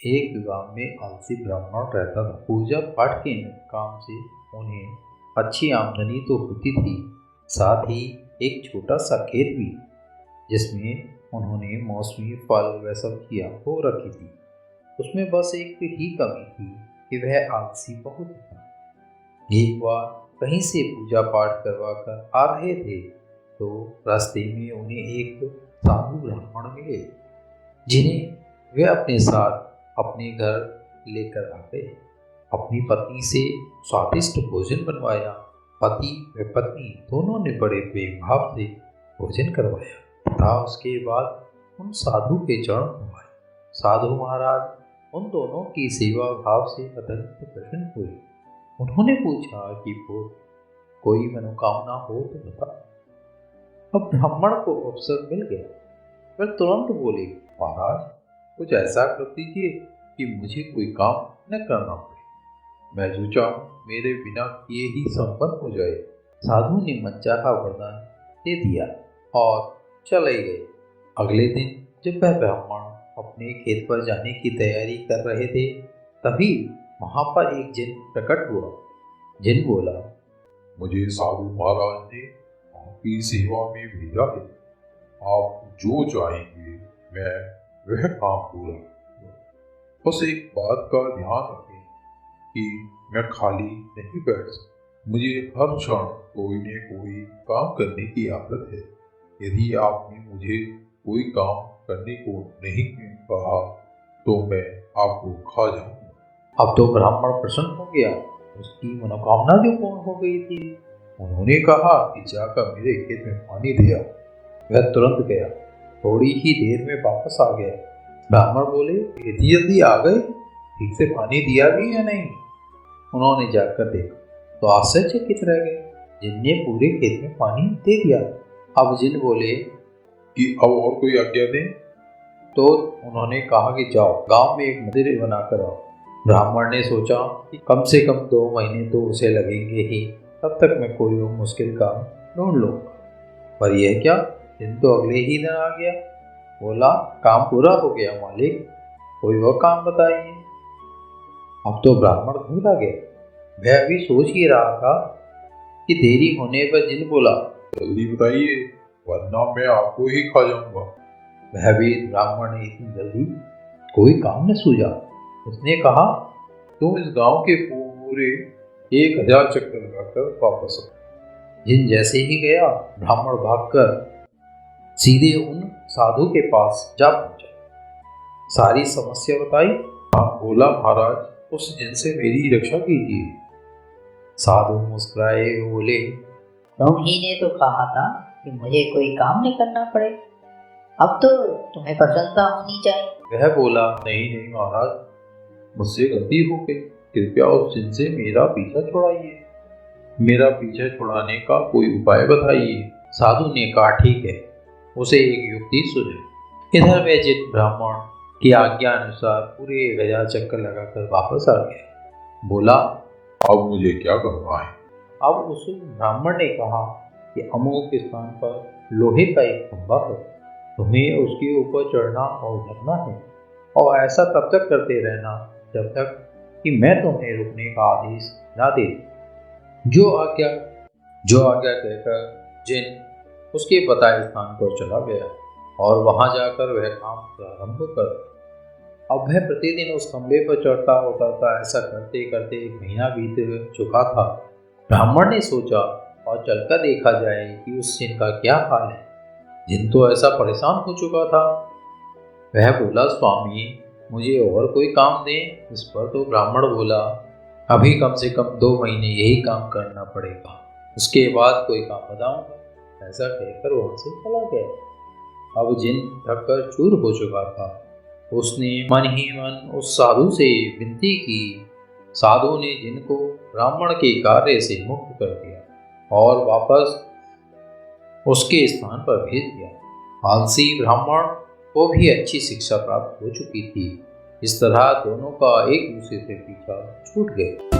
एक गांव में आलसी ब्राह्मण रहता था। पूजा पाठ के काम से उन्हें अच्छी आमदनी तो होती थी, साथ ही एक छोटा सा खेत भी जिसमें उन्होंने मौसमी फल व सब्जियां बो रखी थी। उसमें बस एक ही कमी थी कि वह आलसी बहुत था। एक बार कहीं से पूजा पाठ करवा कर आ रहे थे तो रास्ते में उन्हें एक साधु ब्राह्मण मिले, जिन्हें वे अपने साथ अपने घर लेकर आ गए। अपनी पत्नी से स्वादिष्ट भोजन बनवाया। पति व पत्नी दोनों ने बड़े प्रेम भाव से भोजन करवाया तथा उसके बाद उन साधु के चरण धोए। साधु महाराज उन दोनों की सेवा भाव से अत्यंत प्रसन्न हुए। उन्होंने पूछा कि वो कोई मनोकामना हो तो बता। अब ब्राह्मण को अवसर मिल गया। वह तुरंत बोले, महाराज कुछ ऐसा कर दीजिए कि मुझे कोई काम न करना पड़े। मैं जो चाहूं मेरे बिना किए ही संपन्न हो जाए। साधु ने मनचाहा वरदान दे दिया और चले गए। अगले दिन जब वह ब्राह्मण अपने खेत पर जाने की तैयारी कर रहे थे, तभी वहां पर एक जिन प्रकट हुआ। जिन बोला, मुझे साधु महाराज ने आपकी सेवा में भेजा है। आप जो चाहेंगे मैं वह काम पूरा करूंगा। बस एक बात का ध्यान रखें कि मैं खाली नहीं बैठ सकता। मुझे हर क्षण कोई न कोई काम करने की आदत है। यदि आपने मुझे कोई काम करने को नहीं कहा तो मैं आपको खा जाऊंगा। अब तो ब्राह्मण प्रसन्न हो गया। उसकी मनोकामना जो पूर्ण हो गई थी। उन्होंने कहा कि जाकर मेरे खेत में पानी दिया। वह तुरंत गया। थोड़ी ही देर में वापस आ गया। ब्राह्मण बोले, इतनी जल्दी आ गए, ठीक से पानी दिया भी या नहीं? उन्होंने जाकर देखा तो आश्चर्यचकित रह गए। जिनने पूरे खेत में पानी दे दिया। अब जिन बोले कि अब और कोई आज्ञा दें। तो उन्होंने कहा कि जाओ गांव में एक मंदिर बनाकर आओ। ब्राह्मण ने सोचा कि कम से कम 2 महीने तो उसे लगेंगे ही, तब तक मैं कोई मुश्किल काम ढूंढ लूंगा। पर यह क्या, दिन तो अगले ही दिन आ गया। बोला, काम पूरा हो गया मालिक, कोई और काम बताइए। अब तो ब्राह्मण घबरा गया। वह अभी सोच ही रहा था कि देरी होने पर जिन बोला, जल्दी बताइए वरना मैं आपको ही खा जाऊंगा। वह भी ब्राह्मण ने इतनी जल्दी कोई काम न सूझा। उसने कहा, तुम इस गांव के पूरे 1000 चक्कर लगाकर वापस आओ। जिन जैसे ही गया, ब्राह्मण भागकर सीधे उन साधु के पास जा पहुंचा। सारी समस्या बताई। बोला, महाराज उस जिन से मेरी रक्षा कीजिए। साधु मुस्कुराए बोले, तुम ही ने तो कहा था कि मुझे कोई काम नहीं करना पड़े। अब तो तुम्हें प्रसन्नता होनी चाहिए। वह बोला, नहीं महाराज, मुझसे गलती हो गई। कृपया उस जिन से मेरा पीछा छुड़ाइए। मेरा पीछा छुड़ाने का कोई उपाय बताइए। साधु ने कहा, ठीक है, उसे एक युक्ति सुझाई। इधर वे जिन ब्राह्मण की आज्ञा अनुसार पूरे 1000 चक्कर लगाकर वापस आ गया। बोला, अब मुझे क्या करना है? अब उस ब्राह्मण ने कहा कि अमुक स्थान पर लोहे का एक खंभा है, तुम्हें उसके ऊपर चढ़ना और उतरना है, और ऐसा तब तक करते रहना जब तक कि मैं तुम्हें रुकने का आदेश ना दे। जो आज्ञा कहकर जिन उसके बताए स्थान पर चला गया और वहां जाकर वह काम प्रारंभ कर। अब वह प्रतिदिन उस खंभे पर चढ़ता उतरता, ऐसा करते करते 1 महीना बीत चुका था। ब्राह्मण ने सोचा और चलकर देखा जाए कि उस जिन का क्या हाल है। जिन तो ऐसा परेशान हो चुका था। वह बोला, स्वामी मुझे और कोई काम दें। इस पर तो ब्राह्मण बोला, अभी कम से कम 2 महीने यही काम करना पड़ेगा, उसके बाद कोई काम बताऊंगा। ऐसा कहकर वहां से चला गया। अब जिन थककर चूर हो चुका था। उसने मन ही मन उस साधु से विनती की। साधु ने जिन को ब्राह्मण के कार्य से मुक्त कर दिया और वापस उसके स्थान पर भेज दिया। आलसी ब्राह्मण को भी अच्छी शिक्षा प्राप्त हो चुकी थी। इस तरह दोनों का एक दूसरे से पीछा छूट गया।